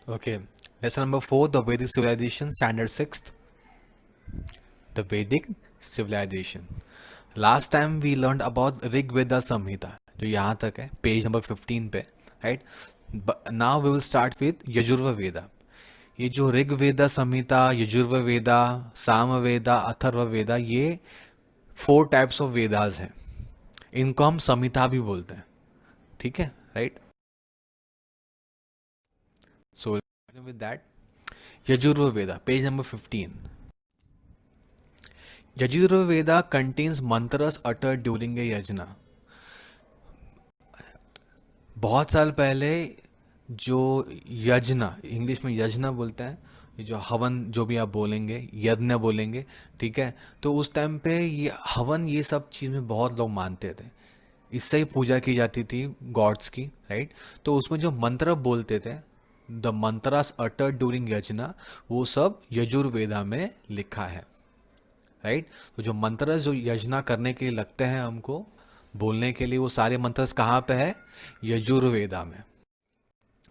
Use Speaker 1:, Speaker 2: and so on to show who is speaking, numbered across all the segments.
Speaker 1: Okay. Lesson number 4, the Vedic civilization, standard 6th. The Vedic civilization. Last time we learned about Rig Veda Samhita, जो यहाँ तक है, page number 15 पे, right? Now we will start with Yajurveda वेदा. ये जो ऋग वेदा संहिता, यजुर्वेद वेदा, साम वेदा, अथर्व वेदा, ये 4 टाइप्स ऑफ वेदास हैं. इनको हम संहिता भी बोलते हैं. ठीक है, right? So with that, Yajurveda Veda, page number 15. Yajurveda Veda contains मंत्रस uttered during a यज्ञ. बहुत साल पहले जो यज्ञ, इंग्लिश में यज्ञ बोलते हैं, ये जो हवन, जो भी आप बोलेंगे, यज्ञ बोलेंगे, ठीक है? तो उस टाइम पे ये हवन, ये सब चीज़ में बहुत लोग मानते थे. इससे ही पूजा की जाती थी गॉड्स की, राइट? तो उसमें जो मंत्र बोलते थे, द मंत्रास अटर्ड ड्यूरिंग यज्ञ, वो सब यजुर्वेदा में लिखा है, राइट? तो जो मंत्र जो यज्ञ करने के लिए लगते हैं हमको बोलने के लिए, वो सारे मंत्र कहाँ पे है? यजुर्वेदा में,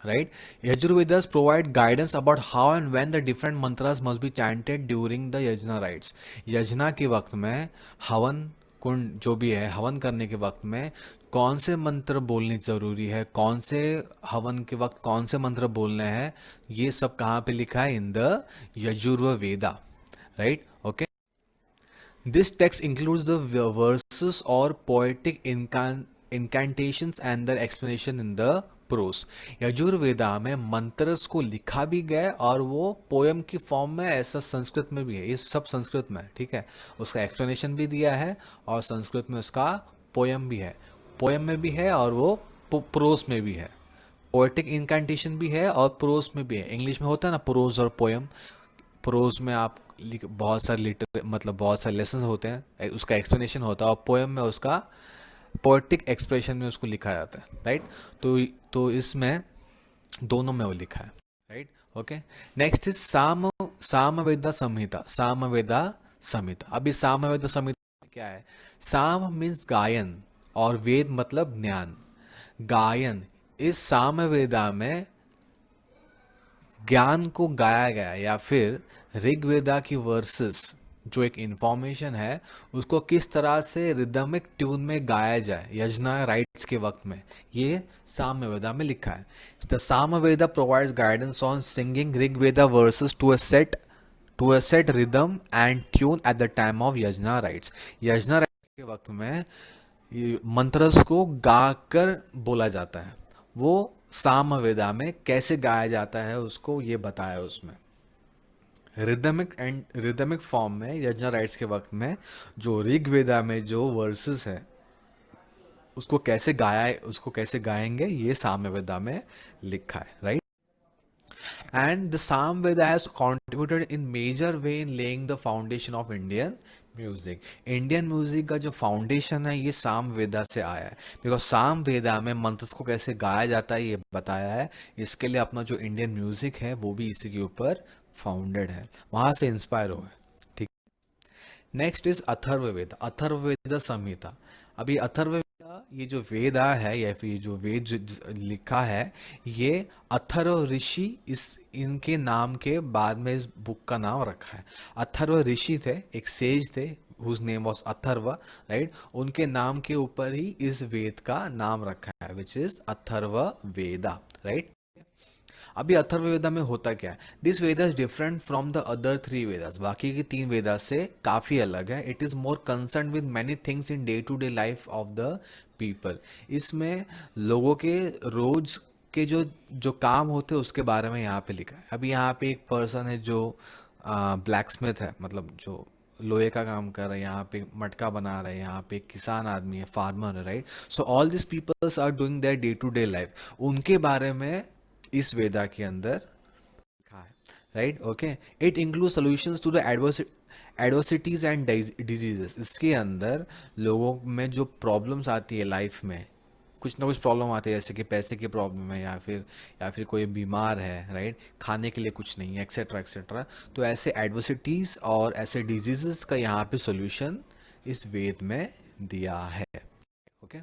Speaker 1: right? Yajurvedas provide guidance about how and when the different mantras must be chanted during the yajna rites. यज्ञ के वक्त में, हवन कुंड जो भी है, हवन करने के वक्त में कौन से मंत्र बोलने जरूरी है, कौन से हवन के वक्त कौन से मंत्र बोलने हैं, ये सब कहाँ पे लिखा है? In the Yajurveda, right? Okay. This text includes the verses or poetic incantations and their explanation in the prose. Yajurveda में मंत्रस को लिखा भी गया और वो पोयम की फॉर्म में, ऐसा संस्कृत में भी है. ये सब संस्कृत में है, ठीक है? उसका एक्सप्लेनेशन भी दिया है और संस्कृत में उसका पोयम भी है. पोयम में भी है और वो प्रोस में भी है. पोएटिक इनकेंटेशन भी है और प्रोस में भी है. इंग्लिश में होता है ना प्रोज और पोयम. प्रोज में आप बहुत सारे लिटर, मतलब बहुत सारे लेसन होते हैं, उसका एक्सप्लेनेशन होता है, और पोएम में उसका पोएटिक एक्सप्रेशन में उसको लिखा जाता है, राइट? तो इसमें दोनों में वो लिखा है, right? Okay. Next is Samaveda Samhita. Samaveda Samhita. अभी सामवेदा संहिता क्या है? साम मीन्स गायन और वेद मतलब ज्ञान. गायन, इस सामवेदा में ज्ञान को गाया गया, या फिर ऋग्वेदा की वर्सेस जो एक इंफॉर्मेशन है, उसको किस तरह से रिदमिक ट्यून में गाया जाए यज्ञ राइट्स के वक्त में, ये सामवेदा में लिखा है. The Samaveda provides guidance on singing Rigveda verses to a set rhythm and tune at the time of yajna rites. Yajna rites के वक्त में मंत्रस को गाकर बोला जाता है. वो सामवेदा में कैसे गाया जाता है उसको ये बताया उसमें. रिदमिक फॉर्म में यज्ञ राइट्स के वक्त में जो ऋग्वेदा में जो वर्सेस है, उसको कैसे गाया, उसको कैसे गाएंगे, ये सामवेदा में लिखा है, right? And the Samveda has contributed in major way in laying the foundation of Indian music. Indian music का जो फाउंडेशन है, ये सामवेदा से आया है. बिकॉज सामवेदा में मंत्र को कैसे गाया जाता है ये बताया है. इसके लिए अपना जो इंडियन म्यूजिक है वो भी इसी के ऊपर फाउंडेड है, वहाँ से इंस्पायर हुआ है, ठीक. Next is Atharvaveda. अथर्ववेद संहिता. अभी अथर्ववेद, ये जो वेदा है या फिर जो लिखा है, ये अथर्व ऋषि, इस इनके नाम के बाद में इस बुक का नाम रखा है. अथर्व ऋषि थे, एक सेज थे, whose name was Atharva, right? उनके नाम के ऊपर ही इस वेद का नाम रखा है, which is Atharva Veda, right? अभी अथर्ववेदा में होता क्या है? This Veda is different from the other 3 Vedas. बाकी की 3 वेदा से काफ़ी अलग है. It is more concern with many things in day to day life of the people. इसमें लोगों के रोज के जो जो काम होते हैं उसके बारे में यहाँ पे लिखा है. अभी यहाँ पे एक पर्सन है जो ब्लैक स्मिथ है, मतलब जो लोहे का काम कर रहे हैं, यहाँ पे मटका बना रहे हैं, यहाँ पे एक किसान आदमी है, फार्मर है, right? So all this peoples are doing their day to day life. उनके बारे में इस वेदा के अंदर लिखा है, right? Okay. It include solutions to the adversities and diseases. इसके अंदर लोगों में जो प्रॉब्लम्स आती है लाइफ में, कुछ ना कुछ प्रॉब्लम आती है, जैसे कि पैसे की प्रॉब्लम है, या फिर कोई बीमार है, राइट? खाने के लिए कुछ नहीं है, एक्सेट्रा एक्सेट्रा. तो ऐसे एडवर्सिटीज और ऐसे डिजीजेस का यहाँ पे सॉल्यूशन इस वेद में दिया है, okay.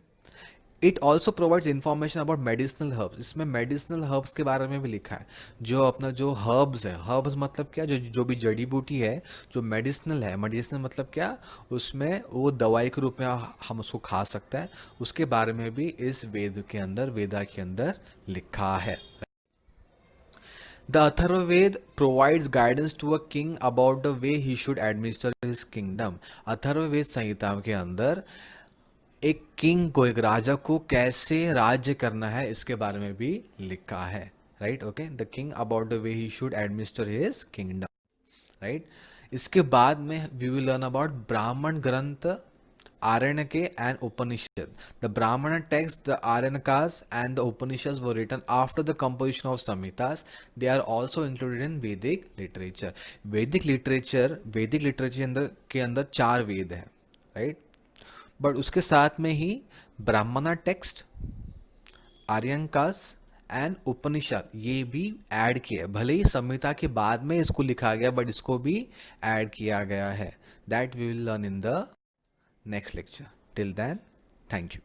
Speaker 1: It also provides information about medicinal herbs, इसमें मेडिसिनल हर्ब्स के बारे में भी लिखा है। जो अपना जो हर्ब्स है, हर्ब्स मतलब क्या, जो जो भी जड़ी बूटी है, जो मेडिसिनल है, मेडिसिनल मतलब क्या, उसमें वो दवाई के रूप में हम उसको खा सकते हैं, उसके बारे में भी इस वेद के अंदर, वेदा के अंदर लिखा है। The Atharvaved provides guidance to a king about the way he should administer his kingdom. Atharvaveda संहिता के अंदर एक किंग को, एक राजा को कैसे राज्य करना है, इसके बारे में भी लिखा है। Right, okay, the king about the way he should administer his kingdom. Right, इसके बाद में वी विल लर्न अबाउट ब्राह्मण ग्रंथ Aranake and Upanishad. The Brahmana text, the Aranakas and the Upanishads were written after the composition of Samhitas. They are also included in Vedic literature. वैदिक literature के अंदर 4 वेद हैं, right, but उसके साथ में ही ब्राह्मणा टेक्स्ट, आर्यंकास एंड उपनिषद ये भी ऐड किया, भले ही संहिता के बाद में इसको लिखा गया बट इसको भी ऐड किया गया है। That we will learn in the next lecture. Till then, thank you.